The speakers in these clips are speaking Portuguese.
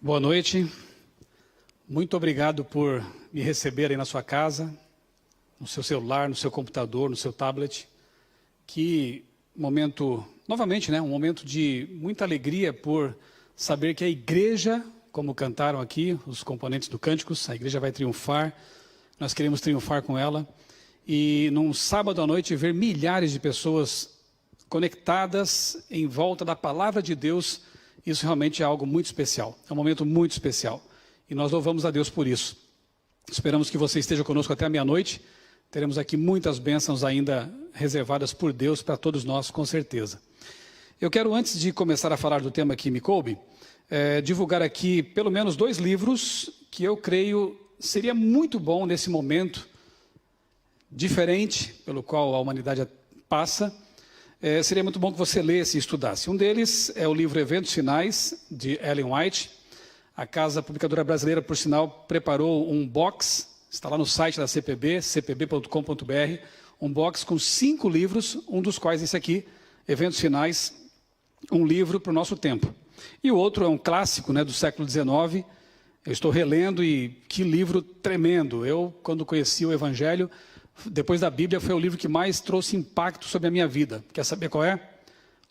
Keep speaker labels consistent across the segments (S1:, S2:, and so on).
S1: Boa noite, muito obrigado por me receber aí na sua casa, no seu celular, no seu computador, no seu tablet. Que momento, novamente, um momento de muita alegria por saber que a igreja, como cantaram aqui os componentes do Cânticos, a igreja vai triunfar, nós queremos triunfar com ela. E num sábado à noite ver milhares de pessoas conectadas em volta da palavra de Deus, isso realmente é algo muito especial, é um momento muito especial. E nós louvamos a Deus por isso. Esperamos que você esteja conosco até a meia-noite. Teremos aqui muitas bênçãos ainda reservadas por Deus para todos nós, com certeza. Eu quero, antes de começar a falar do tema que me coube, divulgar aqui pelo menos 2 livros que eu creio seria muito bom nesse momento diferente pelo qual a humanidade passa. Seria muito bom que você lesse e estudasse. Um deles é o livro Eventos Finais, de Ellen White. A Casa Publicadora Brasileira, por sinal, preparou um box, está lá no site da CPB, cpb.com.br, um box com 5 livros, um dos quais esse aqui, Eventos Finais, um livro para o nosso tempo. E o outro é um clássico do século XIX, eu estou relendo e que livro tremendo. Eu, quando conheci o Evangelho, depois da Bíblia, foi o livro que mais trouxe impacto sobre a minha vida. Quer saber qual é?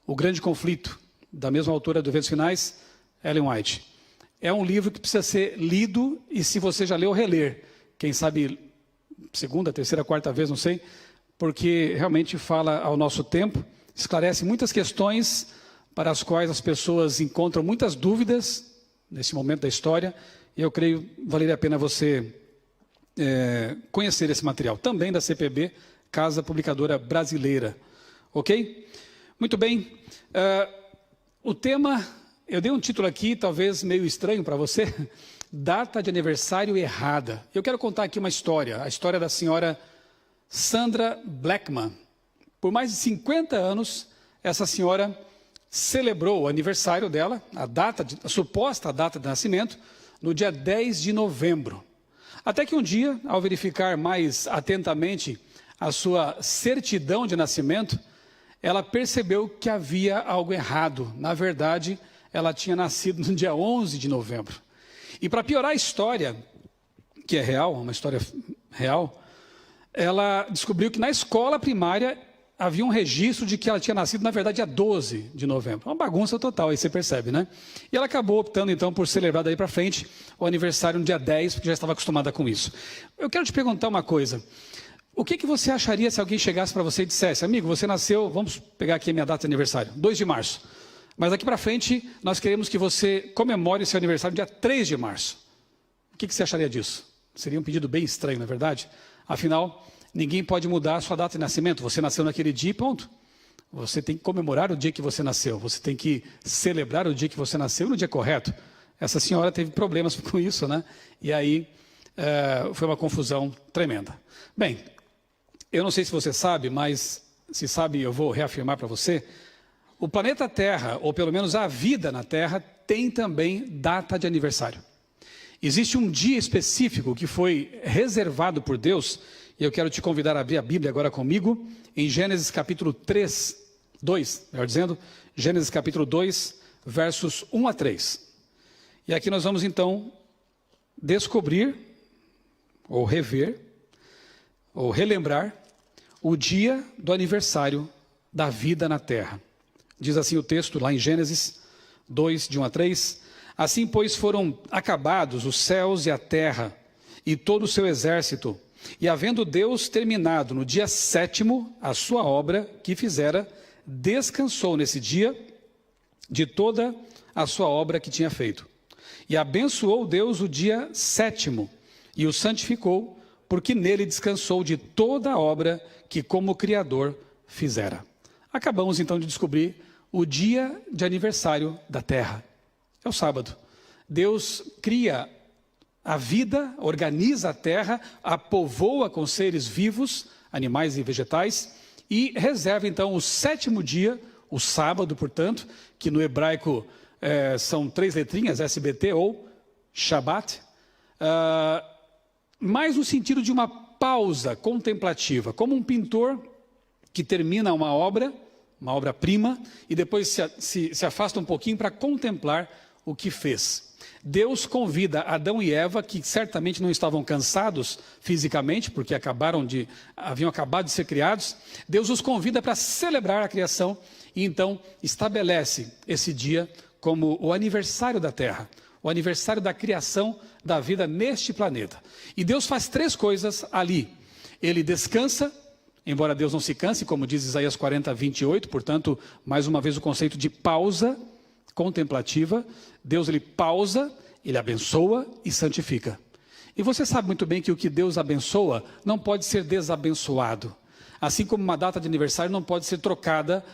S1: O Grande Conflito, da mesma autora do Eventos Finais, Ellen White. É um livro que precisa ser lido e, se você já leu, reler. Quem sabe, segunda, terceira, quarta vez, não sei, porque realmente fala ao nosso tempo, esclarece muitas questões para as quais as pessoas encontram muitas dúvidas nesse momento da história, e eu creio valeria a pena você conhecer esse material, também da CPB, Casa Publicadora Brasileira. Ok? Muito bem. O tema, eu dei um título aqui, talvez meio estranho para você, Data de Aniversário Errada. Eu quero contar aqui uma história, a história da senhora Sandra Blackman. Por mais de 50 anos, essa senhora celebrou o aniversário dela, a suposta data de nascimento, no dia 10 de novembro. Até que um dia, ao verificar mais atentamente a sua certidão de nascimento, ela percebeu que havia algo errado. Na verdade, ela tinha nascido no dia 11 de novembro. E para piorar a história, que é real, uma história real, ela descobriu que na escola primária havia um registro de que ela tinha nascido, na verdade, dia 12 de novembro. Uma bagunça total, aí você percebe, né? E ela acabou optando, então, por celebrar daí para frente o aniversário no dia 10, porque já estava acostumada com isso. Eu quero te perguntar uma coisa. O que você acharia se alguém chegasse para você e dissesse, amigo, você nasceu, vamos pegar aqui a minha data de aniversário, 2 de março. Mas daqui para frente, nós queremos que você comemore seu aniversário no dia 3 de março. O que você acharia disso? Seria um pedido bem estranho, não é verdade? Afinal, ninguém pode mudar a sua data de nascimento. Você nasceu naquele dia e ponto. Você tem que comemorar o dia que você nasceu. Você tem que celebrar o dia que você nasceu no dia correto. Essa senhora teve problemas com isso, né? E aí foi uma confusão tremenda. Bem, eu não sei se você sabe, mas se sabe eu vou reafirmar para você. O planeta Terra, ou pelo menos a vida na Terra, tem também data de aniversário. Existe um dia específico que foi reservado por Deus. E eu quero te convidar a abrir a Bíblia agora comigo, em Gênesis capítulo 2, melhor dizendo, Gênesis capítulo 2, versos 1 a 3. E aqui nós vamos então descobrir, ou rever, ou relembrar, o dia do aniversário da vida na terra. Diz assim o texto lá em Gênesis 2, de 1 a 3, assim pois foram acabados os céus e a terra, e todo o seu exército, e havendo Deus terminado no dia 7º a sua obra que fizera, descansou nesse dia de toda a sua obra que tinha feito. E abençoou Deus o dia 7º e o santificou, porque nele descansou de toda a obra que como Criador fizera. Acabamos então de descobrir o dia de aniversário da terra. É o sábado. Deus cria a vida, organiza a terra, a povoa com seres vivos, animais e vegetais, e reserva então o 7º dia, o sábado, portanto, que no hebraico são 3 letrinhas, SBT ou Shabbat, mais no sentido de uma pausa contemplativa, como um pintor que termina uma obra-prima, e depois se afasta um pouquinho para contemplar o que fez. Deus convida Adão e Eva, que certamente não estavam cansados fisicamente, porque haviam acabado de ser criados. Deus os convida para celebrar a criação e então estabelece esse dia como o aniversário da Terra, o aniversário da criação da vida neste planeta. E Deus faz 3 coisas ali. Ele descansa, embora Deus não se canse, como diz Isaías 40, 28, portanto, mais uma vez o conceito de pausa contemplativa. Deus, ele pausa, ele abençoa e santifica. E você sabe muito bem que o que Deus abençoa não pode ser desabençoado. Assim como uma data de aniversário não pode ser trocada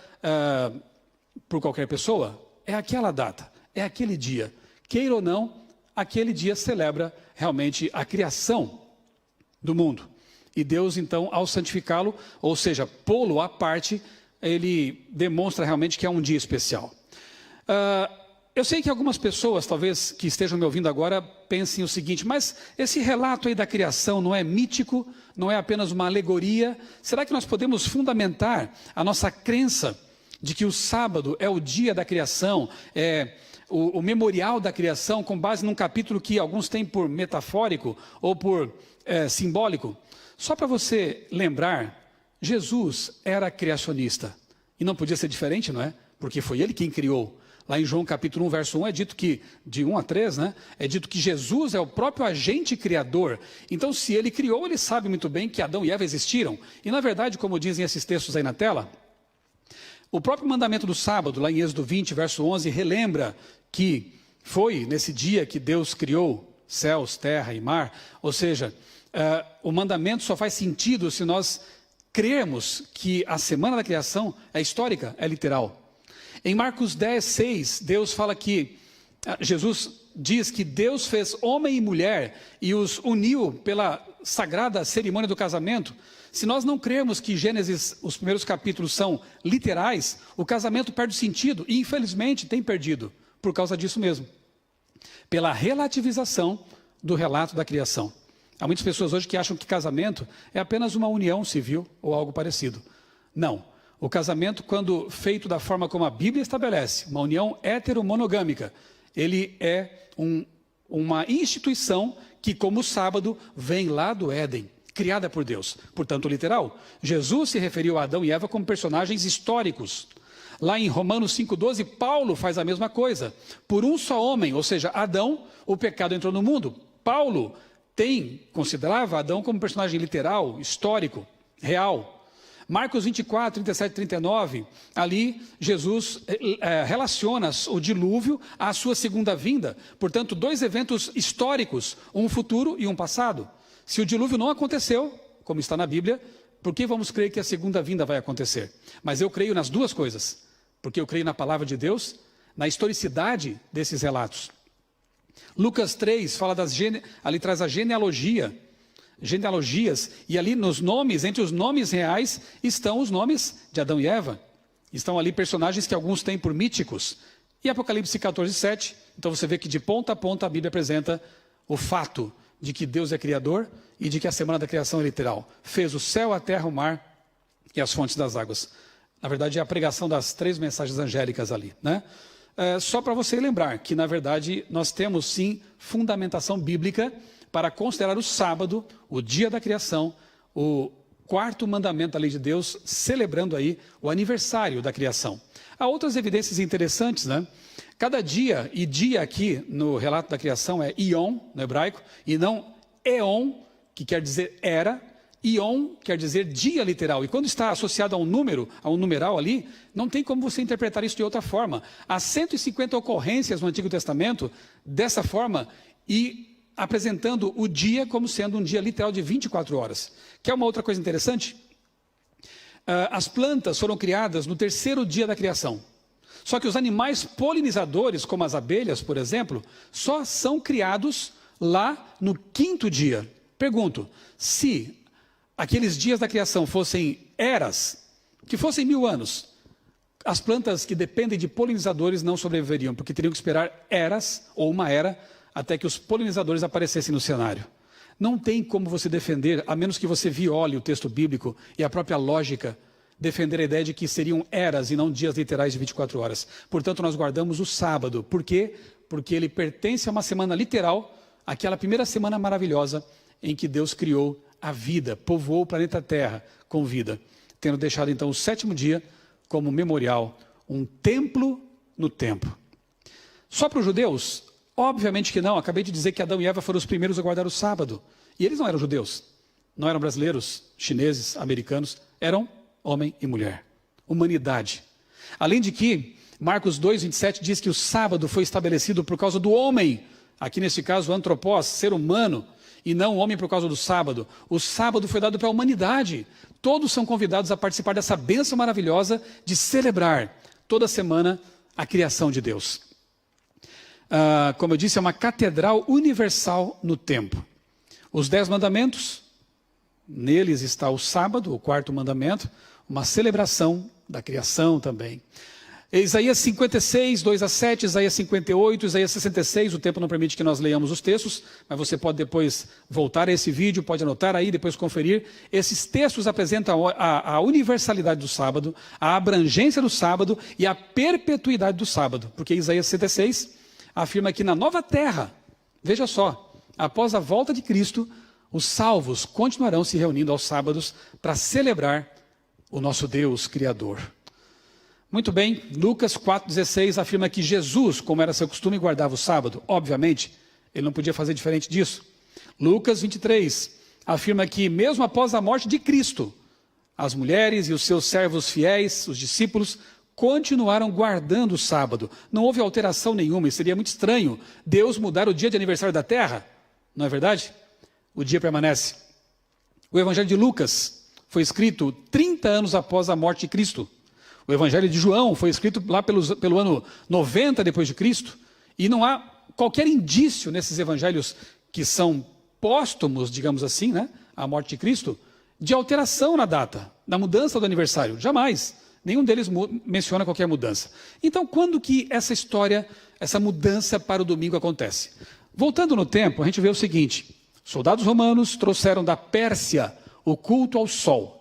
S1: por qualquer pessoa. É aquela data, é aquele dia. Queira ou não, aquele dia celebra realmente a criação do mundo. E Deus, então, ao santificá-lo, ou seja, pô-lo à parte, ele demonstra realmente que é um dia especial. Eu sei que algumas pessoas, talvez, que estejam me ouvindo agora, pensem o seguinte: mas esse relato aí da criação não é mítico, não é apenas uma alegoria? Será que nós podemos fundamentar a nossa crença de que o sábado é o dia da criação, é o memorial da criação, com base num capítulo que alguns têm por metafórico ou por simbólico? Só para você lembrar, Jesus era criacionista. E não podia ser diferente, não é? Porque foi ele quem criou. Lá em João capítulo 1, verso 1, é dito que, de 1 a 3, né? É dito que Jesus é o próprio agente criador. Então, se ele criou, ele sabe muito bem que Adão e Eva existiram. E, na verdade, como dizem esses textos aí na tela, o próprio mandamento do sábado, lá em Êxodo 20, verso 11, relembra que foi nesse dia que Deus criou céus, terra e mar. Ou seja, o mandamento só faz sentido se nós crermos que a semana da criação é histórica, é literal. Em Marcos 10, 6, Deus fala que, Jesus diz que Deus fez homem e mulher e os uniu pela sagrada cerimônia do casamento. Se nós não crermos que Gênesis, os primeiros capítulos são literais, o casamento perde sentido e infelizmente tem perdido, por causa disso mesmo. Pela relativização do relato da criação. Há muitas pessoas hoje que acham que casamento é apenas uma união civil ou algo parecido. Não. O casamento, quando feito da forma como a Bíblia estabelece, uma união heteromonogâmica, ele é uma instituição que, como o sábado, vem lá do Éden, criada por Deus. Portanto, literal. Jesus se referiu a Adão e Eva como personagens históricos. Lá em Romanos 5,12, Paulo faz a mesma coisa. Por um só homem, ou seja, Adão, o pecado entrou no mundo. Paulo considerava Adão como personagem literal, histórico, real. Marcos 24, 37 e 39, ali Jesus relaciona o dilúvio à sua segunda vinda. Portanto, 2 eventos históricos, um futuro e um passado. Se o dilúvio não aconteceu, como está na Bíblia, por que vamos crer que a segunda vinda vai acontecer? Mas eu creio nas duas coisas, porque eu creio na palavra de Deus, na historicidade desses relatos. Lucas 3 fala ali traz a genealogias, e ali nos nomes, entre os nomes reais, estão os nomes de Adão e Eva. Estão ali personagens que alguns têm por míticos. E Apocalipse 14, 7, então você vê que de ponta a ponta a Bíblia apresenta o fato de que Deus é criador e de que a semana da criação é literal. Fez o céu, a terra, o mar e as fontes das águas. Na verdade é a pregação das 3 mensagens angélicas ali, né? Só para você lembrar que, na verdade, nós temos sim fundamentação bíblica para considerar o sábado, o dia da criação, o 4º mandamento da lei de Deus, celebrando aí o aniversário da criação. Há outras evidências interessantes, né? Cada dia, e dia aqui no relato da criação é Ion, no hebraico, e não Eon, que quer dizer era. Ion quer dizer dia literal, e quando está associado a um número, a um numeral ali, não tem como você interpretar isso de outra forma. Há 150 ocorrências no Antigo Testamento dessa forma, e apresentando o dia como sendo um dia literal de 24 horas. Quer uma outra coisa interessante? As plantas foram criadas no 3º dia da criação. Só que os animais polinizadores, como as abelhas, por exemplo, só são criados lá no 5º dia. Pergunto, se aqueles dias da criação fossem eras, que fossem 1000 anos, as plantas que dependem de polinizadores não sobreviveriam, porque teriam que esperar eras, ou uma era, até que os polinizadores aparecessem no cenário. Não tem como você defender, a menos que você viole o texto bíblico e a própria lógica, defender a ideia de que seriam eras e não dias literais de 24 horas. Portanto, nós guardamos o sábado. Por quê? Porque ele pertence a uma semana literal, aquela primeira semana maravilhosa em que Deus criou a vida, povoou o planeta Terra com vida, tendo deixado então o sétimo dia como memorial, um templo no tempo. Só para os judeus? Obviamente que não. Acabei de dizer que Adão e Eva foram os primeiros a guardar o sábado. E eles não eram judeus, não eram brasileiros, chineses, americanos, eram homem e mulher, humanidade. Além de que, Marcos 2, 27 diz que o sábado foi estabelecido por causa do homem, aqui nesse caso o antropós, ser humano, e não o homem por causa do sábado. O sábado foi dado para a humanidade. Todos são convidados a participar dessa bênção maravilhosa de celebrar toda semana a criação de Deus. Como eu disse, é uma catedral universal no tempo. Os 10 mandamentos, neles está o sábado, o quarto mandamento, uma celebração da criação também. Isaías 56, 2 a 7, Isaías 58, Isaías 66, o tempo não permite que nós leiamos os textos, mas você pode depois voltar a esse vídeo, pode anotar aí, depois conferir. Esses textos apresentam a universalidade do sábado, a abrangência do sábado e a perpetuidade do sábado, porque Isaías 66 afirma que na nova terra, veja só, após a volta de Cristo, os salvos continuarão se reunindo aos sábados para celebrar o nosso Deus Criador. Muito bem, Lucas 4,16 afirma que Jesus, como era seu costume, guardava o sábado. Obviamente, ele não podia fazer diferente disso. Lucas 23 afirma que mesmo após a morte de Cristo, as mulheres e os seus servos fiéis, os discípulos, continuaram guardando o sábado. Não houve alteração nenhuma, e seria muito estranho Deus mudar o dia de aniversário da terra, não é verdade? O dia permanece. O Evangelho de Lucas foi escrito 30 anos após a morte de Cristo. O Evangelho de João foi escrito lá pelo ano 90 depois de Cristo, e não há qualquer indício nesses evangelhos que são póstumos, digamos assim, né, à morte de Cristo, de alteração na data, da mudança do aniversário. Jamais. Nenhum deles menciona qualquer mudança. Então, quando que essa história, essa mudança para o domingo acontece? Voltando no tempo, a gente vê o seguinte: soldados romanos trouxeram da Pérsia o culto ao sol.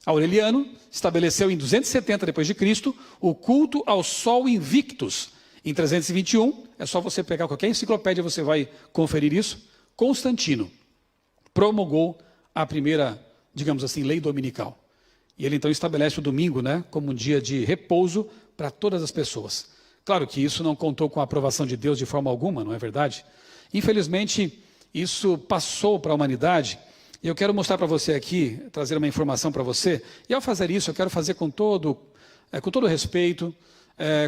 S1: Aureliano estabeleceu em 270 depois de Cristo o culto ao Sol Invictus. Em 321, é só você pegar qualquer enciclopédia, você vai conferir isso. Constantino promulgou a primeira, digamos assim, lei dominical. E ele então estabelece o domingo, né, como um dia de repouso para todas as pessoas. Claro que isso não contou com a aprovação de Deus de forma alguma, não é verdade? Infelizmente, isso passou para a humanidade. E eu quero mostrar para você aqui, trazer uma informação para você, e ao fazer isso eu quero fazer com todo respeito,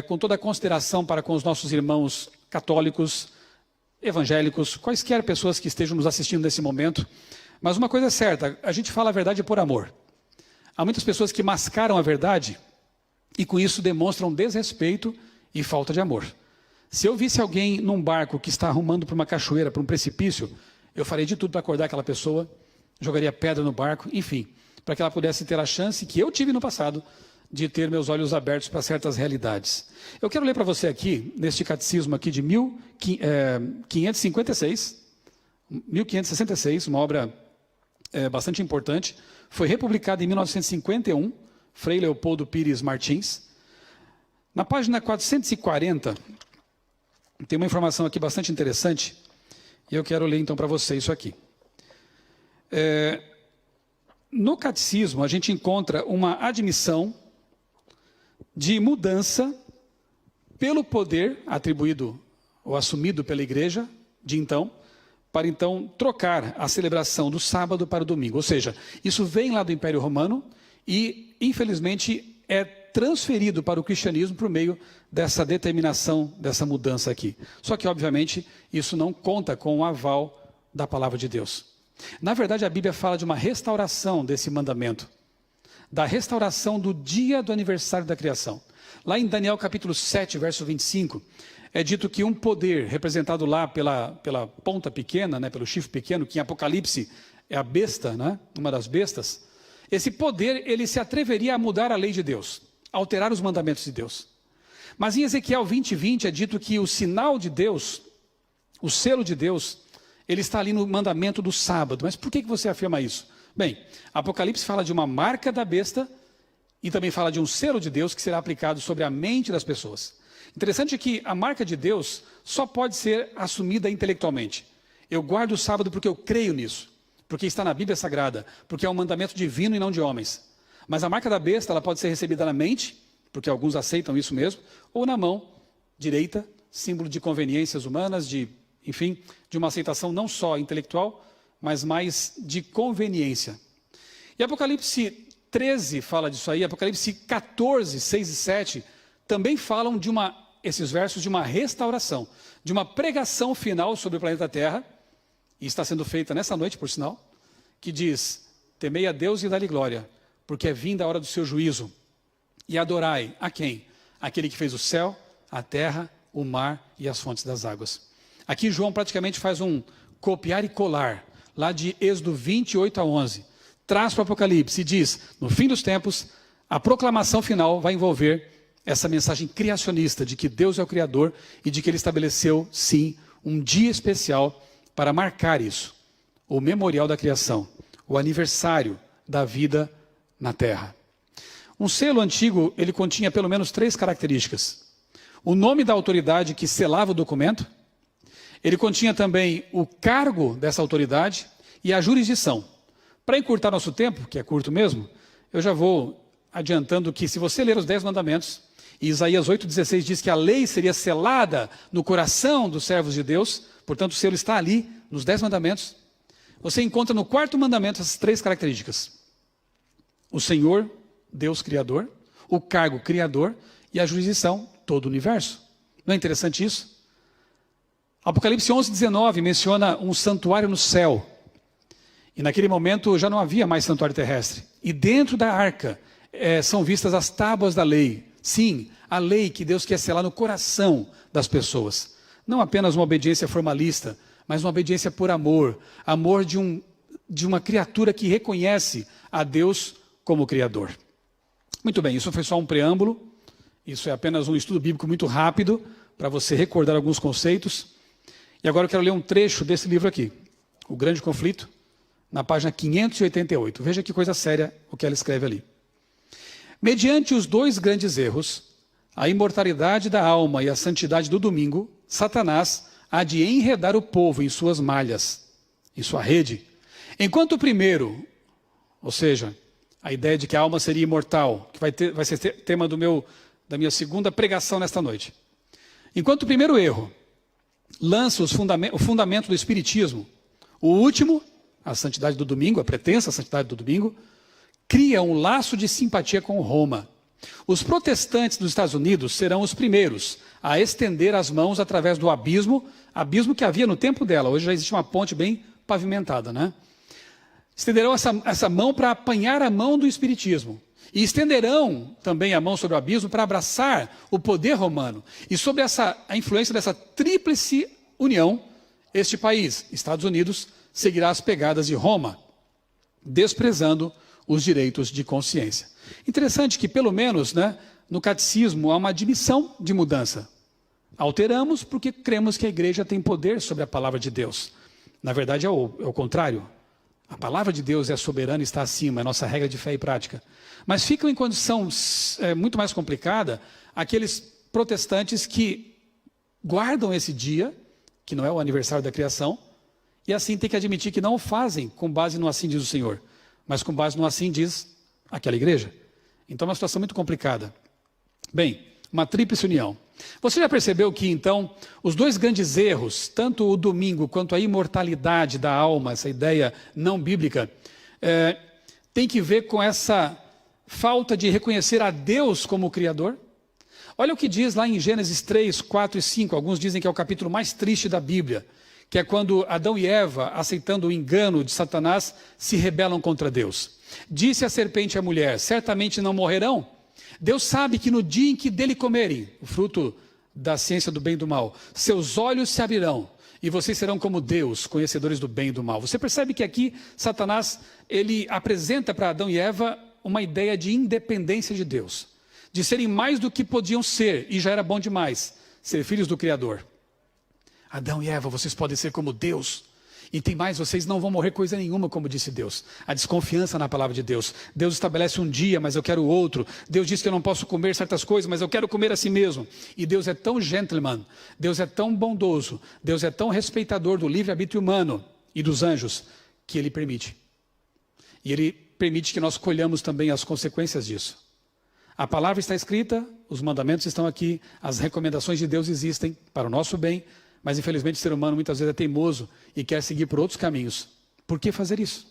S1: com toda a consideração para com os nossos irmãos católicos, evangélicos, quaisquer pessoas que estejam nos assistindo nesse momento. Mas uma coisa é certa, a gente fala a verdade por amor. Há muitas pessoas que mascaram a verdade e com isso demonstram desrespeito e falta de amor. Se eu visse alguém num barco que está arrumando para uma cachoeira, para um precipício, eu faria de tudo para acordar aquela pessoa, jogaria pedra no barco, enfim, para que ela pudesse ter a chance que eu tive no passado de ter meus olhos abertos para certas realidades. Eu quero ler para você aqui, neste catecismo aqui de 1566, uma obra bastante importante, foi republicada em 1951, Frei Leopoldo Pires Martins. Na página 440, tem uma informação aqui bastante interessante, e eu quero ler então para você isso aqui. No catecismo, a gente encontra uma admissão de mudança pelo poder atribuído ou assumido pela igreja de então, para então trocar a celebração do sábado para o domingo. Ou seja, isso vem lá do Império Romano e, infelizmente, é transferido para o cristianismo por meio dessa determinação, dessa mudança aqui. Só que, obviamente, isso não conta com o aval da palavra de Deus. Na verdade, a Bíblia fala de uma restauração desse mandamento, da restauração do dia do aniversário da criação. Lá em Daniel capítulo 7, verso 25, é dito que um poder representado lá pela ponta pequena, né, pelo chifre pequeno, que em Apocalipse é a besta, né, uma das bestas, esse poder ele se atreveria a mudar a lei de Deus, alterar os mandamentos de Deus. Mas em Ezequiel 20, 20 é dito que o sinal de Deus, o selo de Deus, ele está ali no mandamento do sábado. Mas por que você afirma isso? Bem, Apocalipse fala de uma marca da besta e também fala de um selo de Deus que será aplicado sobre a mente das pessoas. Interessante que a marca de Deus só pode ser assumida intelectualmente. Eu guardo o sábado porque eu creio nisso, porque está na Bíblia Sagrada, porque é um mandamento divino e não de homens. Mas a marca da besta, ela pode ser recebida na mente, porque alguns aceitam isso mesmo, ou na mão direita, símbolo de conveniências humanas, enfim, de uma aceitação não só intelectual, mas mais de conveniência. E Apocalipse 13 fala disso aí, Apocalipse 14, 6 e 7, também falam esses versos de uma restauração, de uma pregação final sobre o planeta Terra, e está sendo feita nessa noite, por sinal, que diz: temei a Deus e dá-lhe glória, porque é vinda a hora do seu juízo. E adorai a quem? Aquele que fez o céu, a terra, o mar e as fontes das águas. Aqui João praticamente faz um copiar e colar, lá de Êxodo 28 a 11. Traz para o Apocalipse e diz: no fim dos tempos, a proclamação final vai envolver essa mensagem criacionista de que Deus é o Criador e de que Ele estabeleceu, sim, um dia especial para marcar isso. O memorial da criação, o aniversário da vida na Terra. Um selo antigo, ele continha pelo menos 3 características. O nome da autoridade que selava o documento, ele continha também o cargo dessa autoridade e a jurisdição. Para encurtar nosso tempo, que é curto mesmo, eu já vou adiantando que se você ler os 10 mandamentos, e Isaías 8,16 diz que a lei seria selada no coração dos servos de Deus, portanto o selo está ali, nos 10 mandamentos, você encontra no 4º mandamento essas 3 características. O Senhor, Deus Criador, o cargo Criador e a jurisdição, todo o universo. Não é interessante isso? Apocalipse 11:19 menciona um santuário no céu. E naquele momento já não havia mais santuário terrestre. E dentro da arca são vistas as tábuas da lei. Sim, a lei que Deus quer selar no coração das pessoas. Não apenas uma obediência formalista, mas uma obediência por amor. Amor de uma criatura que reconhece a Deus como Criador. Muito bem, isso foi só um preâmbulo. Isso é apenas um estudo bíblico muito rápido, para você recordar alguns conceitos. E agora eu quero ler um trecho desse livro aqui, O Grande Conflito, na página 588. Veja que coisa séria o que ela escreve ali. Mediante os 2 grandes erros, a imortalidade da alma e a santidade do domingo, Satanás há de enredar o povo em suas malhas, em sua rede. Enquanto o primeiro, ou seja, a ideia de que a alma seria imortal, que vai ser tema da minha segunda pregação nesta noite. Enquanto o primeiro erro lança o fundamento do espiritismo, o último, a santidade do domingo, a pretensa santidade do domingo, cria um laço de simpatia com Roma. Os protestantes dos Estados Unidos serão os primeiros a estender as mãos através do abismo que havia no tempo dela. Hoje já existe uma ponte bem pavimentada, né? Estenderão essa mão para apanhar a mão do espiritismo. E estenderão também a mão sobre o abismo para abraçar o poder romano. E sobre a influência dessa tríplice união, este país, Estados Unidos, seguirá as pegadas de Roma, desprezando os direitos de consciência. Interessante que, pelo menos, no catecismo, há uma admissão de mudança. Alteramos porque cremos que a igreja tem poder sobre a palavra de Deus. Na verdade, é o contrário. A palavra de Deus é soberana e está acima, é nossa regra de fé e prática. Mas ficam em condição muito mais complicada aqueles protestantes que guardam esse dia, que não é o aniversário da criação, e assim tem que admitir que não o fazem com base no assim diz o Senhor, mas com base no assim diz aquela igreja. Então é uma situação muito complicada. Bem, uma tríplice união. Você já percebeu que, então, os 2 grandes erros, tanto o domingo quanto a imortalidade da alma, essa ideia não bíblica, tem que ver com essa falta de reconhecer a Deus como Criador? Olha o que diz lá em Gênesis 3, 4 e 5. Alguns dizem que é o capítulo mais triste da Bíblia, que é quando Adão e Eva, aceitando o engano de Satanás, se rebelam contra Deus. Disse a serpente à mulher: certamente não morrerão. Deus sabe que no dia em que dele comerem, o fruto da ciência do bem e do mal, seus olhos se abrirão e vocês serão como Deus, conhecedores do bem e do mal. Você percebe que aqui Satanás, ele apresenta para Adão e Eva uma ideia de independência de Deus, de serem mais do que podiam ser, e já era bom demais, ser filhos do Criador. Adão e Eva, vocês podem ser como Deus. E tem mais, vocês não vão morrer coisa nenhuma, como disse Deus. A desconfiança na palavra de Deus. Deus estabelece um dia, mas eu quero outro. Deus diz que eu não posso comer certas coisas, mas eu quero comer assim mesmo. E Deus é tão gentleman, Deus é tão bondoso, Deus é tão respeitador do livre-arbítrio humano e dos anjos, que Ele permite. E Ele permite que nós colhamos também as consequências disso. A palavra está escrita, os mandamentos estão aqui, as recomendações de Deus existem para o nosso bem, mas infelizmente o ser humano muitas vezes é teimoso e quer seguir por outros caminhos. Por que fazer isso?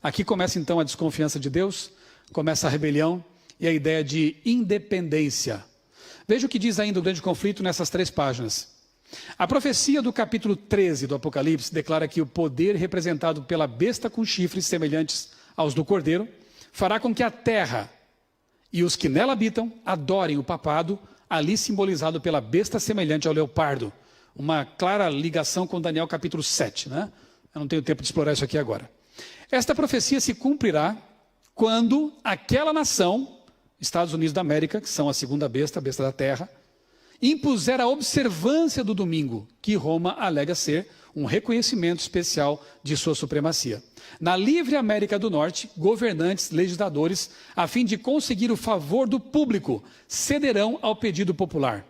S1: Aqui começa então a desconfiança de Deus, começa a rebelião e a ideia de independência. Veja o que diz ainda o grande conflito nessas 3 páginas. A profecia do capítulo 13 do Apocalipse declara que o poder representado pela besta com chifres semelhantes aos do cordeiro fará com que a terra e os que nela habitam adorem o papado, ali simbolizado pela besta semelhante ao leopardo. Uma clara ligação com Daniel capítulo 7, né? Eu não tenho tempo de explorar isso aqui agora. Esta profecia se cumprirá quando aquela nação, Estados Unidos da América, que são a segunda besta, a besta da terra, impuser a observância do domingo, que Roma alega ser um reconhecimento especial de sua supremacia. Na livre América do Norte, governantes, legisladores, a fim de conseguir o favor do público, cederão ao pedido popular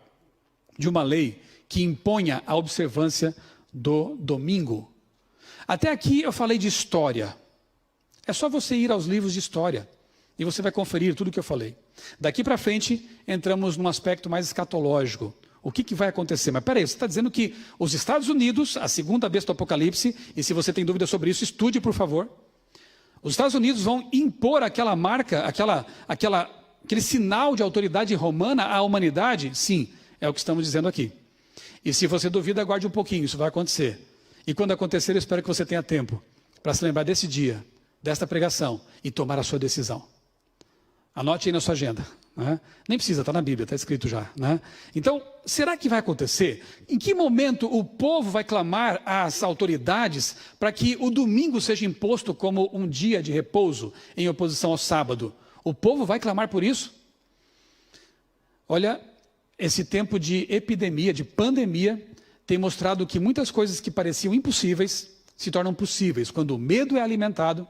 S1: de uma lei que imponha a observância do domingo. Até aqui eu falei de história. É só você ir aos livros de história e você vai conferir tudo o que eu falei. Daqui para frente, entramos num aspecto mais escatológico. O que vai acontecer? Mas peraí, você está dizendo que os Estados Unidos, a segunda besta do Apocalipse, e se você tem dúvida sobre isso, estude, por favor. Os Estados Unidos vão impor aquela marca, aquele sinal de autoridade romana à humanidade? Sim, é o que estamos dizendo aqui. E se você duvida, aguarde um pouquinho, isso vai acontecer. E quando acontecer, eu espero que você tenha tempo para se lembrar desse dia, desta pregação e tomar a sua decisão. Anote aí na sua agenda. Né? Nem precisa, está na Bíblia, está escrito já. Né? Então, será que vai acontecer? Em que momento o povo vai clamar às autoridades para que o domingo seja imposto como um dia de repouso em oposição ao sábado? O povo vai clamar por isso? Olha, esse tempo de epidemia, de pandemia, tem mostrado que muitas coisas que pareciam impossíveis se tornam possíveis quando o medo é alimentado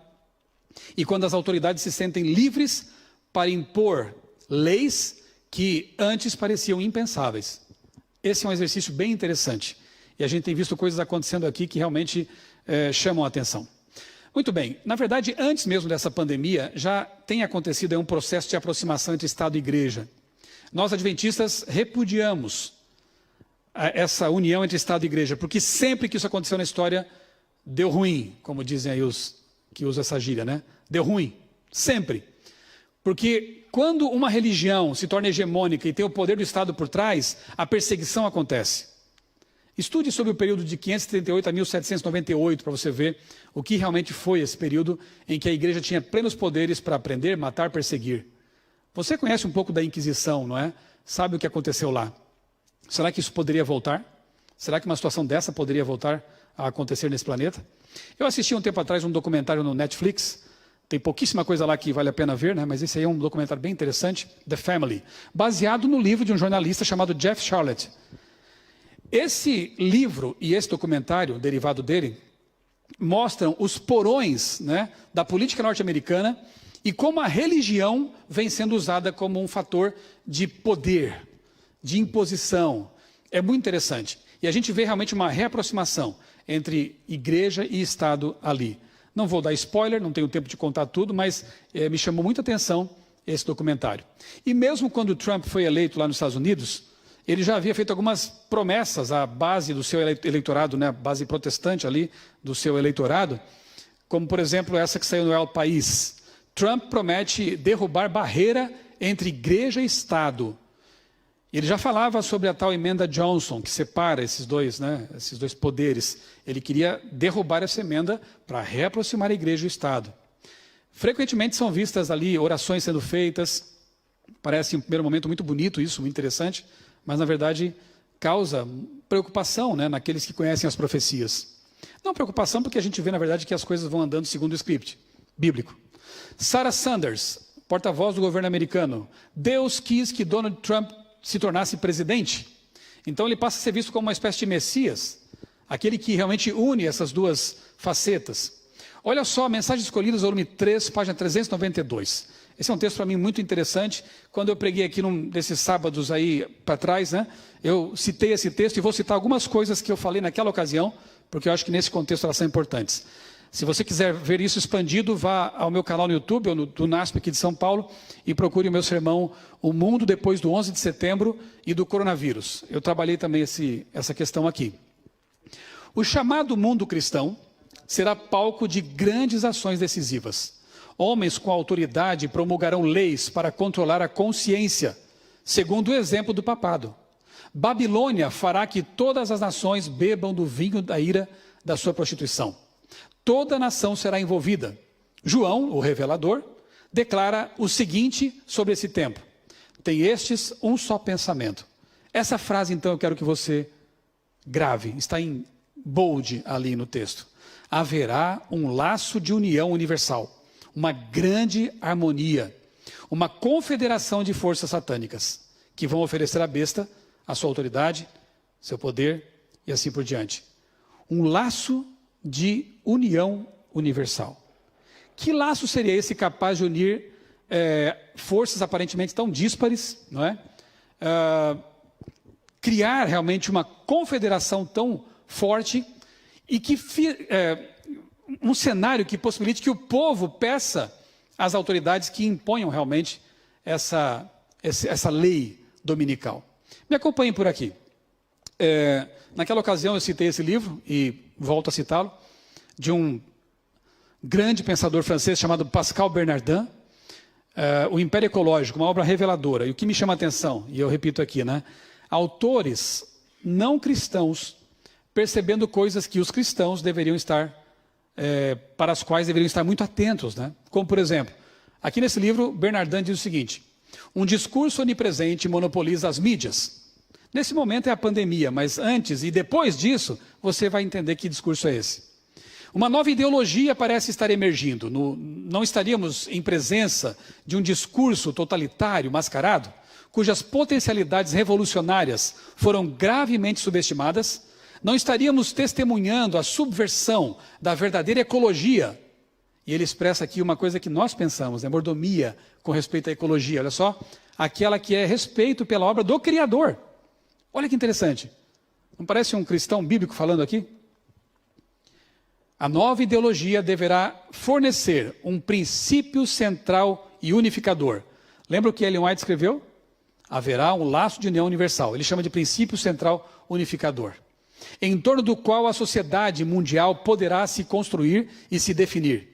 S1: e quando as autoridades se sentem livres para impor leis que antes pareciam impensáveis. Esse é um exercício bem interessante. E a gente tem visto coisas acontecendo aqui que realmente chamam a atenção. Muito bem, na verdade, antes mesmo dessa pandemia, já tem acontecido um processo de aproximação entre Estado e Igreja. Nós, adventistas, repudiamos essa união entre Estado e Igreja, porque sempre que isso aconteceu na história, deu ruim, como dizem aí os que usam essa gíria, né? Deu ruim, sempre. Porque quando uma religião se torna hegemônica e tem o poder do Estado por trás, a perseguição acontece. Estude sobre o período de 538 a 1798 para você ver o que realmente foi esse período em que a igreja tinha plenos poderes para prender, matar, perseguir. Você conhece um pouco da Inquisição, não é? Sabe o que aconteceu lá. Será que isso poderia voltar? Será que uma situação dessa poderia voltar a acontecer nesse planeta? Eu assisti um tempo atrás um documentário no Netflix. Tem pouquíssima coisa lá que vale a pena ver, né? Mas esse aí é um documentário bem interessante, The Family, baseado no livro de um jornalista chamado Jeff Sharlet. Esse livro e esse documentário, derivado dele, mostram os porões, né, da política norte-americana e como a religião vem sendo usada como um fator de poder, de imposição. É muito interessante. E a gente vê realmente uma reaproximação entre igreja e Estado ali. Não vou dar spoiler, não tenho tempo de contar tudo, mas me chamou muita atenção esse documentário. E mesmo quando Trump foi eleito lá nos Estados Unidos, ele já havia feito algumas promessas à base do seu eleitorado, né, a base protestante ali do seu eleitorado, como, por exemplo, essa que saiu no El País. Trump promete derrubar barreira entre igreja e Estado. Ele já falava sobre a tal emenda Johnson, que separa esses dois poderes. Ele queria derrubar essa emenda para reaproximar a igreja e o Estado. Frequentemente são vistas ali orações sendo feitas. Parece, em primeiro momento, muito bonito isso, muito interessante, mas, na verdade, causa preocupação, né, naqueles que conhecem as profecias. Não preocupação porque a gente vê, na verdade, que as coisas vão andando segundo o script bíblico. Sarah Sanders, porta-voz do governo americano. Deus quis que Donald Trump se tornasse presidente. Então ele passa a ser visto como uma espécie de Messias. aquele que realmente une essas duas facetas. Olha só, Mensagens Escolhidas, volume 3, página 392. Esse é um texto para mim muito interessante. Quando eu preguei aqui num desses sábados aí para trás, né, eu citei esse texto e vou citar algumas coisas que eu falei naquela ocasião, porque eu acho que nesse contexto elas são importantes. Se você quiser ver isso expandido, vá ao meu canal no YouTube, ou do NASP aqui de São Paulo, e procure o meu sermão O Mundo depois do 11 de setembro e do coronavírus. Eu trabalhei também essa questão aqui. O chamado mundo cristão será palco de grandes ações decisivas. Homens com autoridade promulgarão leis para controlar a consciência, segundo o exemplo do papado. Babilônia fará que todas as nações bebam do vinho da ira da sua prostituição. Toda nação será envolvida. João, o revelador, declara o seguinte sobre esse tempo: tem estes um só pensamento. Essa frase, então, eu quero que você grave, está em bold ali no texto. Haverá um laço de união universal, uma grande harmonia, uma confederação de forças satânicas, que vão oferecer à besta a sua autoridade, seu poder e assim por diante. Um laço de união universal. Que laço seria esse capaz de unir forças aparentemente tão díspares, não é? Criar realmente uma confederação tão forte e que um cenário que possibilite que o povo peça às autoridades que imponham realmente essa lei dominical. Me acompanhem por aqui. Naquela ocasião eu citei esse livro, e volto a citá-lo, de um grande pensador francês chamado Pascal Bernardin, O Império Ecológico, uma obra reveladora. E o que me chama a atenção, e eu repito aqui, né? Autores não cristãos percebendo coisas que os cristãos deveriam estar, para as quais deveriam estar muito atentos, né? Como, por exemplo, aqui nesse livro, Bernardin diz o seguinte: um discurso onipresente monopoliza as mídias. Nesse momento é a pandemia, mas antes e depois disso, você vai entender que discurso é esse. Uma nova ideologia parece estar emergindo. Não estaríamos em presença de um discurso totalitário, mascarado, cujas potencialidades revolucionárias foram gravemente subestimadas? Não estaríamos testemunhando a subversão da verdadeira ecologia? E ele expressa aqui uma coisa que nós pensamos, né? Mordomia com respeito à ecologia. Olha só, aquela que é respeito pela obra do Criador. Olha que interessante. Não parece um cristão bíblico falando aqui? A nova ideologia deverá fornecer um princípio central e unificador. Lembra o que Ellen White escreveu? Haverá um laço de união universal. Ele chama de princípio central unificador, em torno do qual a sociedade mundial poderá se construir e se definir.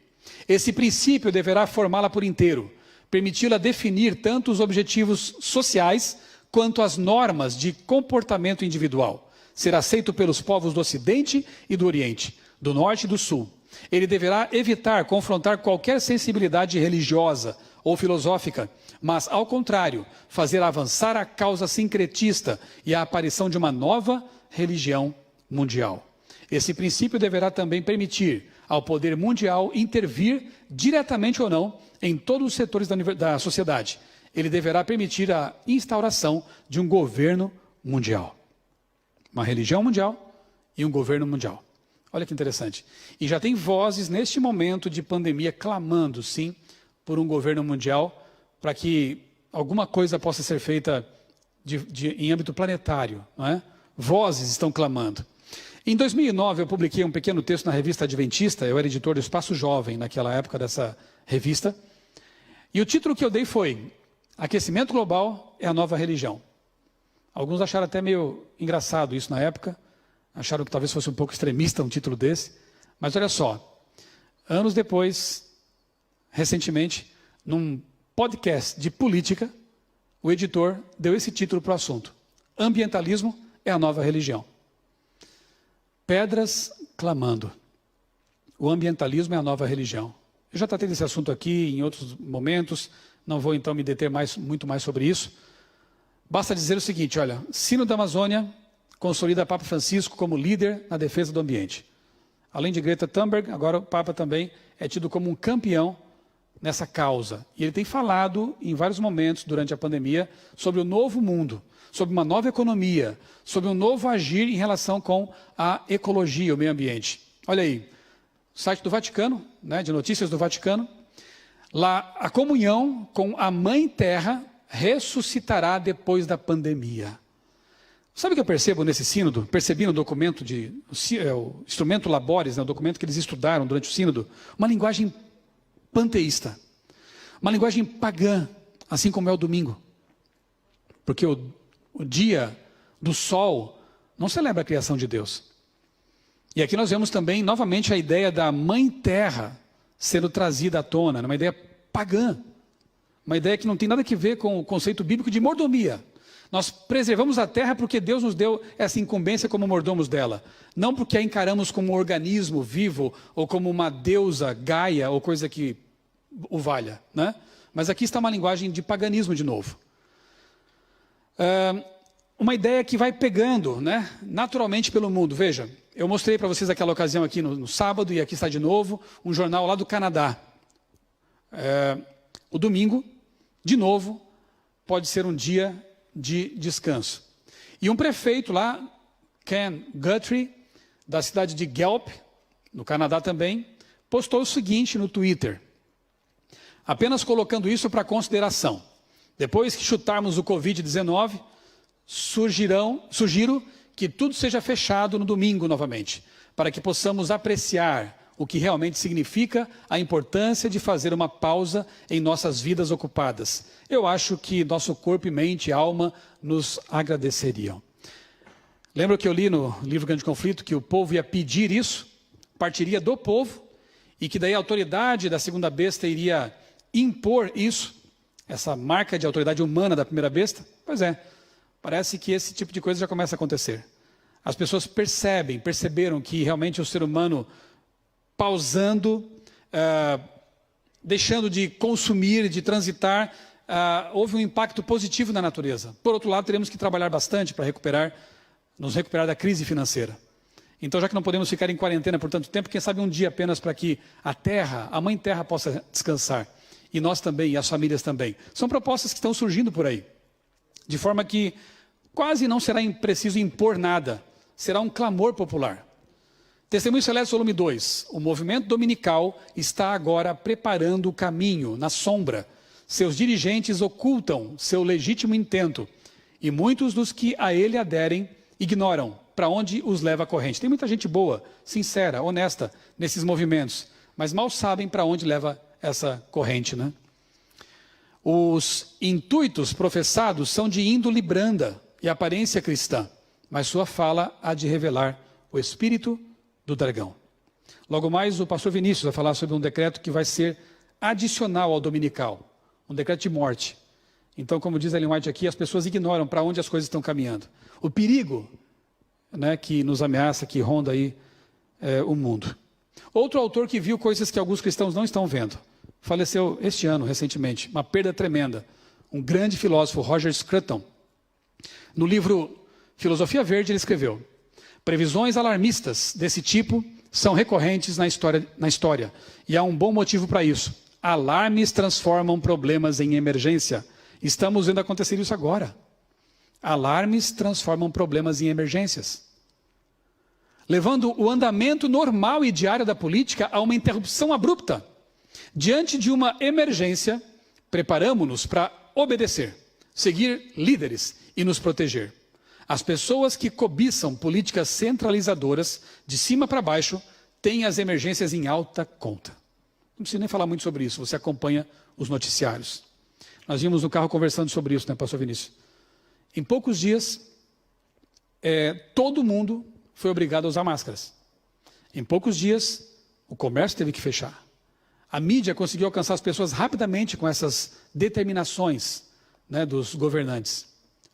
S1: Esse princípio deverá formá-la por inteiro, permiti-la definir tanto os objetivos sociais quanto as normas de comportamento individual. Será aceito pelos povos do Ocidente e do Oriente, do Norte e do Sul. Ele deverá evitar confrontar qualquer sensibilidade religiosa ou filosófica, mas, ao contrário, fazer avançar a causa sincretista e a aparição de uma nova religião mundial. Esse princípio deverá também permitir ao poder mundial intervir, diretamente ou não, em todos os setores da sociedade. Ele deverá permitir a instauração de um governo mundial. Uma religião mundial e um governo mundial. Olha que interessante. E já tem vozes neste momento de pandemia clamando, sim, por um governo mundial, para que alguma coisa possa ser feita em âmbito planetário, não é? Vozes estão clamando. Em 2009, eu publiquei um pequeno texto na revista Adventista. Eu era editor do Espaço Jovem naquela época dessa revista. E o título que eu dei foi: Aquecimento Global é a Nova Religião. Alguns acharam até meio engraçado isso na época. Acharam que talvez fosse um pouco extremista um título desse. Mas olha só, anos depois, recentemente, num podcast de política, o editor deu esse título para o assunto: Ambientalismo é a Nova Religião. Pedras clamando. O ambientalismo é a nova religião. Eu já tratei desse assunto aqui em outros momentos, não vou então me deter muito mais sobre isso. Basta dizer o seguinte, olha, Sino da Amazônia consolida Papa Francisco como líder na defesa do ambiente. Além de Greta Thunberg, agora o Papa também é tido como um campeão nessa causa. E ele tem falado em vários momentos durante a pandemia sobre o novo mundo, sobre uma nova economia, sobre um novo agir em relação com a ecologia, o meio ambiente. Olha aí, site do Vaticano, né, de notícias do Vaticano. Lá, a comunhão com a Mãe Terra ressuscitará depois da pandemia. Sabe o que eu percebo nesse sínodo? Percebi no documento, o Instrumento Laboris, né, o documento que eles estudaram durante o sínodo, uma linguagem panteísta, uma linguagem pagã, assim como é o domingo. Porque o dia do sol não celebra a criação de Deus. E aqui nós vemos também, novamente, a ideia da Mãe Terra sendo trazida à tona, uma ideia pagã, uma ideia que não tem nada a ver com o conceito bíblico de mordomia. Nós preservamos a terra porque Deus nos deu essa incumbência como mordomos dela, não porque a encaramos como um organismo vivo ou como uma deusa Gaia ou coisa que o valha, né? Mas aqui está uma linguagem de paganismo de novo. Uma ideia que vai pegando, né, naturalmente pelo mundo. Veja, eu mostrei para vocês aquela ocasião aqui no sábado, e aqui está de novo, um jornal lá do Canadá. O domingo, de novo, pode ser um dia de descanso. E um prefeito lá, Ken Guthrie, da cidade de Guelph, no Canadá também, postou o seguinte no Twitter, apenas colocando isso para consideração. Depois que chutarmos o Covid-19, sugiro que tudo seja fechado no domingo novamente, para que possamos apreciar o que realmente significa a importância de fazer uma pausa em nossas vidas ocupadas. Eu acho que nosso corpo e mente e alma nos agradeceriam. Lembra que eu li no livro Grande Conflito que o povo ia pedir isso, partiria do povo, e que daí a autoridade da segunda besta iria impor isso, essa marca de autoridade humana da primeira besta? Pois é, parece que esse tipo de coisa já começa a acontecer. As pessoas perceberam que realmente o ser humano pausando, deixando de consumir, de transitar, houve um impacto positivo na natureza. Por outro lado, teremos que trabalhar bastante para nos recuperar da crise financeira. Então, já que não podemos ficar em quarentena por tanto tempo, quem sabe um dia apenas para que a terra, a Mãe Terra, possa descansar. E nós também, e as famílias também. São propostas que estão surgindo por aí. De forma que quase não será preciso impor nada. Será um clamor popular. Testemunho Celeste, volume 2. O movimento dominical está agora preparando o caminho, na sombra. Seus dirigentes ocultam seu legítimo intento. E muitos dos que a ele aderem ignoram para onde os leva a corrente. Tem muita gente boa, sincera, honesta nesses movimentos, mas mal sabem para onde leva essa corrente, né? Os intuitos professados são de índole branda e aparência cristã, mas sua fala há de revelar o espírito do dragão. Logo mais, o pastor Vinícius vai falar sobre um decreto que vai ser adicional ao dominical, um decreto de morte. Então, como diz Ellen White aqui, as pessoas ignoram para onde as coisas estão caminhando. O perigo, né, que nos ameaça, que ronda aí o mundo. Outro autor que viu coisas que alguns cristãos não estão vendo. Faleceu este ano, recentemente. Uma perda tremenda. Um grande filósofo, Roger Scruton. No livro Filosofia Verde, ele escreveu: previsões alarmistas desse tipo são recorrentes na história. E há um bom motivo para isso. Alarmes transformam problemas em emergência. Estamos vendo acontecer isso agora. Alarmes transformam problemas em emergências, levando o andamento normal e diário da política a uma interrupção abrupta. Diante de uma emergência, preparamo-nos para obedecer, seguir líderes e nos proteger. As pessoas que cobiçam políticas centralizadoras, de cima para baixo, têm as emergências em alta conta. Não preciso nem falar muito sobre isso, você acompanha os noticiários. Nós vimos no carro conversando sobre isso, né, pastor Vinícius? Em poucos dias, todo mundo foi obrigado a usar máscaras. Em poucos dias, o comércio teve que fechar. A mídia conseguiu alcançar as pessoas rapidamente com essas determinações, né, dos governantes.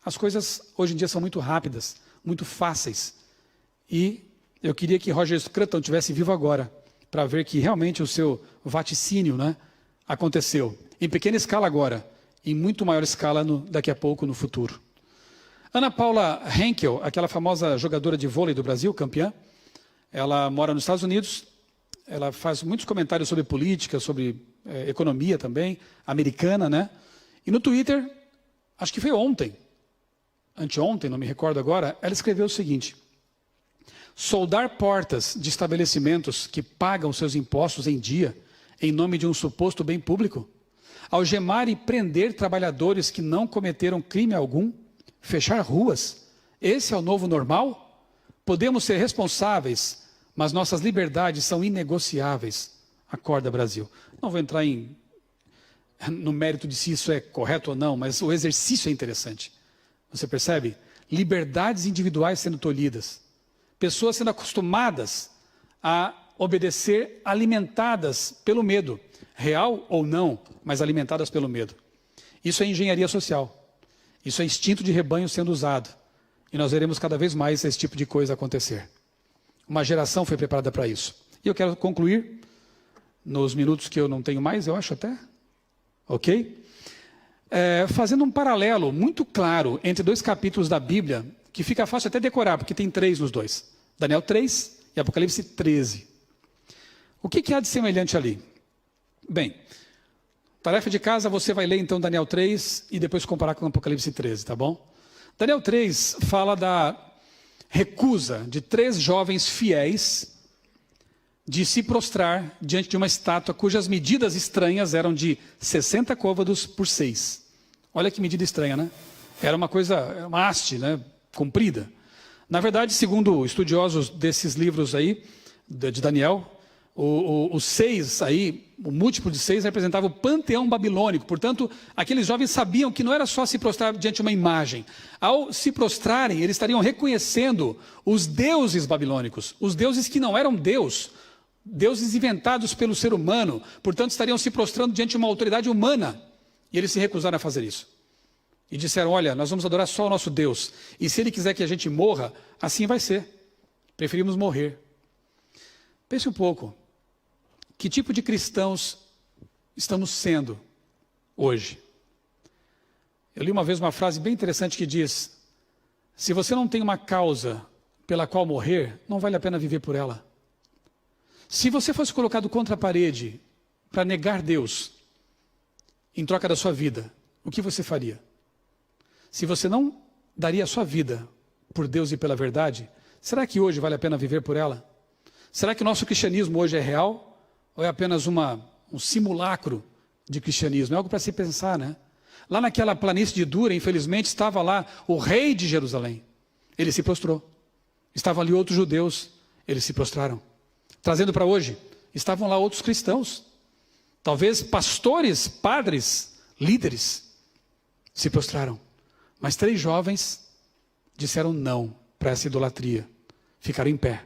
S1: As coisas hoje em dia são muito rápidas, muito fáceis. E eu queria que Roger Scruton estivesse vivo agora, para ver que realmente o seu vaticínio, né, aconteceu. Em pequena escala agora, em muito maior escala daqui a pouco, no futuro. Ana Paula Henkel, aquela famosa jogadora de vôlei do Brasil, campeã, ela mora nos Estados Unidos, ela faz muitos comentários sobre política, sobre economia também, americana, né? E no Twitter, acho que foi ontem, anteontem, não me recordo agora, ela escreveu o seguinte: soldar portas de estabelecimentos que pagam seus impostos em dia, em nome de um suposto bem público, algemar e prender trabalhadores que não cometeram crime algum, fechar ruas, esse é o novo normal? Podemos ser responsáveis, mas nossas liberdades são inegociáveis. Acorda, Brasil. Não vou entrar no mérito de se isso é correto ou não, mas o exercício é interessante. Você percebe? Liberdades individuais sendo tolhidas. Pessoas sendo acostumadas a obedecer, alimentadas pelo medo. Real ou não, mas alimentadas pelo medo. Isso é engenharia social. Isso é instinto de rebanho sendo usado. E nós veremos cada vez mais esse tipo de coisa acontecer. Uma geração foi preparada para isso. E eu quero concluir, nos minutos que eu não tenho mais, eu acho até, ok? Fazendo um paralelo muito claro entre dois capítulos da Bíblia, que fica fácil até decorar, porque tem 3 nos dois. Daniel 3 e Apocalipse 13. O que há de semelhante ali? Bem, tarefa de casa, você vai ler então Daniel 3 e depois comparar com Apocalipse 13, tá bom? Daniel 3 fala da recusa de 3 jovens fiéis de se prostrar diante de uma estátua cujas medidas estranhas eram de 60 côvados por 6. Olha que medida estranha, né? Era uma haste, né? Comprida. Na verdade, segundo estudiosos desses livros aí, de Daniel, o 6 aí, o múltiplo de 6 representava o panteão babilônico. Portanto, aqueles jovens sabiam que não era só se prostrar diante de uma imagem. Ao se prostrarem, eles estariam reconhecendo os deuses babilônicos, os deuses que não eram Deus, deuses inventados pelo ser humano. Portanto, estariam se prostrando diante de uma autoridade humana. E eles se recusaram a fazer isso. E disseram: olha, nós vamos adorar só o nosso Deus. E se ele quiser que a gente morra, assim vai ser. Preferimos morrer. Pense um pouco. Que tipo de cristãos estamos sendo hoje? Eu li uma vez uma frase bem interessante que diz: se você não tem uma causa pela qual morrer, não vale a pena viver por ela. Se você fosse colocado contra a parede para negar Deus em troca da sua vida, o que você faria? Se você não daria a sua vida por Deus e pela verdade, será que hoje vale a pena viver por ela? Será que o nosso cristianismo hoje é real? Ou é apenas um simulacro de cristianismo? É algo para se pensar, né? Lá naquela planície de Dura, infelizmente, estava lá o rei de Jerusalém. Ele se prostrou. Estavam ali outros judeus, eles se prostraram. Trazendo para hoje, estavam lá outros cristãos. Talvez pastores, padres, líderes, se prostraram. Mas 3 jovens disseram não para essa idolatria. Ficaram em pé.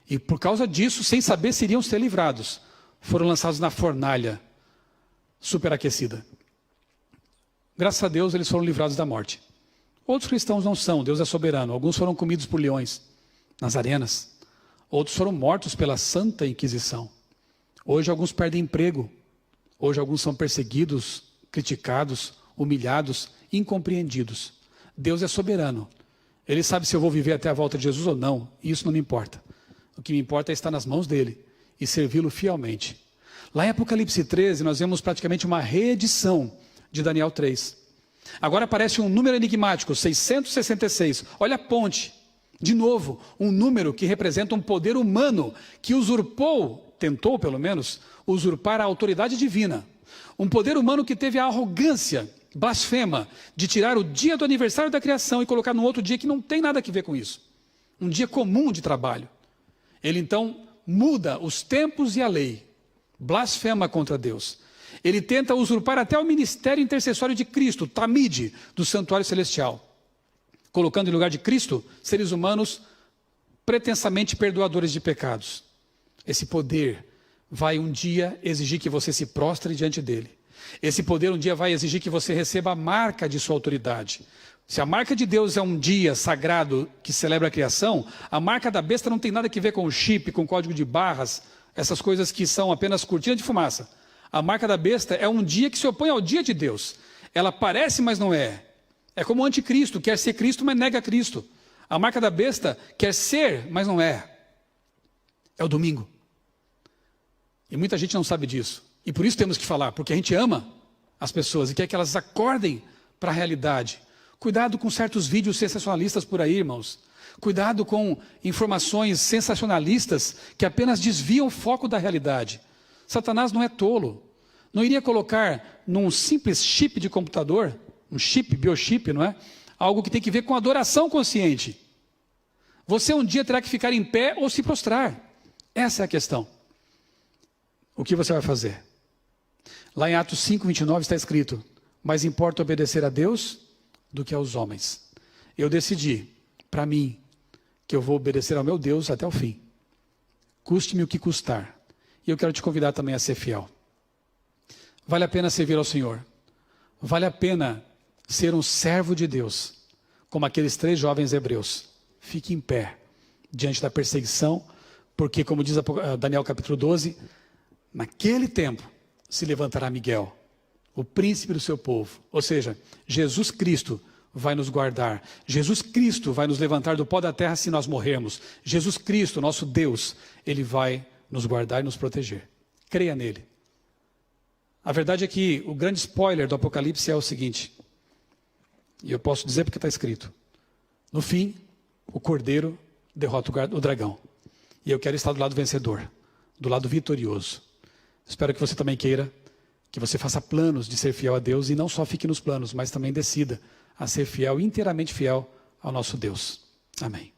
S1: E por causa disso, sem saber se iriam ser livrados, foram lançados na fornalha superaquecida. Graças a Deus, eles foram livrados da morte. Outros cristãos não são, Deus é soberano. Alguns foram comidos por leões nas arenas. Outros foram mortos pela Santa Inquisição. Hoje alguns perdem emprego. Hoje alguns são perseguidos, criticados, humilhados, incompreendidos. Deus é soberano. Ele sabe se eu vou viver até a volta de Jesus ou não. Isso não me importa. O que me importa é estar nas mãos dele e servi-lo fielmente. Lá em Apocalipse 13, nós vemos praticamente uma reedição de Daniel 3. Agora aparece um número enigmático, 666. Olha a ponte. De novo, um número que representa um poder humano que usurpou, tentou pelo menos, usurpar a autoridade divina. Um poder humano que teve a arrogância blasfema de tirar o dia do aniversário da criação e colocar num outro dia que não tem nada a ver com isso. Um dia comum de trabalho. Ele então muda os tempos e a lei, blasfema contra Deus. Ele tenta usurpar até o ministério intercessório de Cristo, Tamide, do santuário celestial, colocando em lugar de Cristo seres humanos pretensamente perdoadores de pecados. Esse poder vai um dia exigir que você se prostre diante dele. Esse poder um dia vai exigir que você receba a marca de sua autoridade. Se a marca de Deus é um dia sagrado que celebra a criação, a marca da besta não tem nada a ver com o chip, com o código de barras, essas coisas que são apenas cortina de fumaça. A marca da besta é um dia que se opõe ao dia de Deus. Ela parece, mas não é. É como o anticristo, quer ser Cristo, mas nega Cristo. A marca da besta quer ser, mas não é. É o domingo. E muita gente não sabe disso. E por isso temos que falar, porque a gente ama as pessoas e quer que elas acordem para a realidade. Cuidado com certos vídeos sensacionalistas por aí, irmãos. Cuidado com informações sensacionalistas que apenas desviam o foco da realidade. Satanás não é tolo. Não iria colocar num simples chip de computador, um chip, biochip, não é? Algo que tem que ver com adoração consciente. Você um dia terá que ficar em pé ou se prostrar. Essa é a questão. O que você vai fazer? Lá em Atos 5:29 está escrito: mais importa obedecer a Deus do que aos homens. Eu decidi, para mim, que eu vou obedecer ao meu Deus até o fim. Custe-me o que custar. E eu quero te convidar também a ser fiel. Vale a pena servir ao Senhor. Vale a pena ser um servo de Deus, como aqueles 3 jovens hebreus. Fique em pé diante da perseguição, porque, como diz Daniel capítulo 12, naquele tempo se levantará Miguel, o príncipe do seu povo. Ou seja, Jesus Cristo vai nos guardar. Jesus Cristo vai nos levantar do pó da terra se nós morrermos. Jesus Cristo, nosso Deus, Ele vai nos guardar e nos proteger. Creia nele. A verdade é que o grande spoiler do Apocalipse é o seguinte, e eu posso dizer porque está escrito: no fim, o Cordeiro derrota o dragão. E eu quero estar do lado vencedor, do lado vitorioso. Espero que você também queira, que você faça planos de ser fiel a Deus e não só fique nos planos, mas também decida a ser fiel, inteiramente fiel ao nosso Deus. Amém.